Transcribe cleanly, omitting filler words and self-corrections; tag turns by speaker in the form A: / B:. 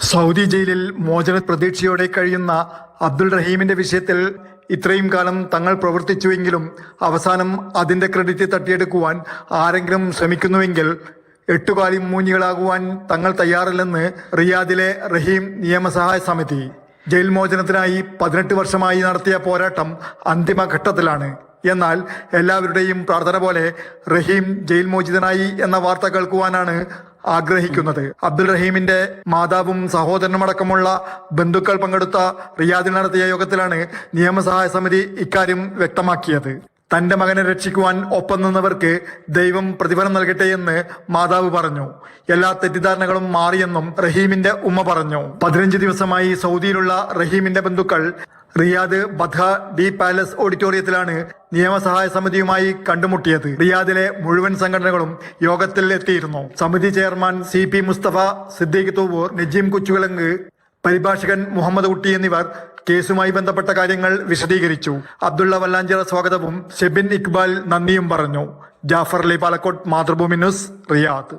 A: Saudi ജയിലിൽ മോചന പ്രതീക്ഷയോടെ കഴിയുന്ന അബ്ദുൾ റഹീമിന്റെ വിഷയത്തിൽ ഇത്രയും കാലം തങ്ങൾ പ്രവർത്തിച്ചുവെങ്കിലും അവസാനം അതിന്റെ ക്രെഡിറ്റ് തട്ടിയെടുക്കുവാൻ ആരെങ്കിലും ശ്രമിക്കുന്നുവെങ്കിൽ എട്ടുകാലി മൂഞ്ഞികളാകുവാൻ തങ്ങൾ തയ്യാറല്ലെന്ന് റിയാദിലെ റഹീം നിയമസഹായ സമിതി. ജയിൽ മോചനത്തിനായി 18 വർഷമായി നടത്തിയ പോരാട്ടം അന്തിമഘട്ടത്തിലാണ്. എന്നാൽ എല്ലാവരുടെയും പ്രാർത്ഥന പോലെ റഹീം ജയിൽ മോചിതനായി എന്ന വാർത്ത കേൾക്കുവാനാണ് ആഗ്രഹിക്കുന്നത്. അബ്ദുൾ റഹീമിന്റെ മാതാവും സഹോദരനും അടക്കമുള്ള ബന്ധുക്കൾ പങ്കെടുത്ത റിയാദിൽ നടത്തിയ യോഗത്തിലാണ് നിയമസഹായ സമിതി ഇക്കാര്യം വ്യക്തമാക്കിയത്. തന്റെ മകനെ രക്ഷിക്കുവാൻ ഒപ്പം നിന്നവർക്ക് ദൈവം പ്രതിഫലം നൽകട്ടെ എന്ന് മാതാവ് പറഞ്ഞു. എല്ലാ തെറ്റിദ്ധാരണകളും മാറിയെന്നും റഹീമിന്റെ ഉമ്മ പറഞ്ഞു. 15 ദിവസമായി സൗദിയിലുള്ള റഹീമിന്റെ ബന്ധുക്കൾ റിയാദ് ബദ്ഹ ഡി പാലസ് ഓഡിറ്റോറിയത്തിലാണ് നിയമസഹായ സമിതിയുമായി കണ്ടുമുട്ടിയത്. റിയാദിലെ മുഴുവൻ സംഘടനകളും യോഗത്തിൽ എത്തിയിരുന്നു. സമിതി ചെയർമാൻ CP മുസ്തഫ, സിദ്ദീഖ് തൂവൂർ, നജീം കുച്ചുവിലങ്ങ്, പരിഭാഷകൻ മുഹമ്മദ് കുട്ടി എന്നിവർ കേസുമായി ബന്ധപ്പെട്ട കാര്യങ്ങൾ വിശദീകരിച്ചു. അബ്ദുള്ള വല്ലാഞ്ചിറ സ്വാഗതവും ഷെബിൻ ഇക്ബാൽ നന്ദിയും പറഞ്ഞു. Jafar Ali Balakot, Mathrubhumi news, Riyadh.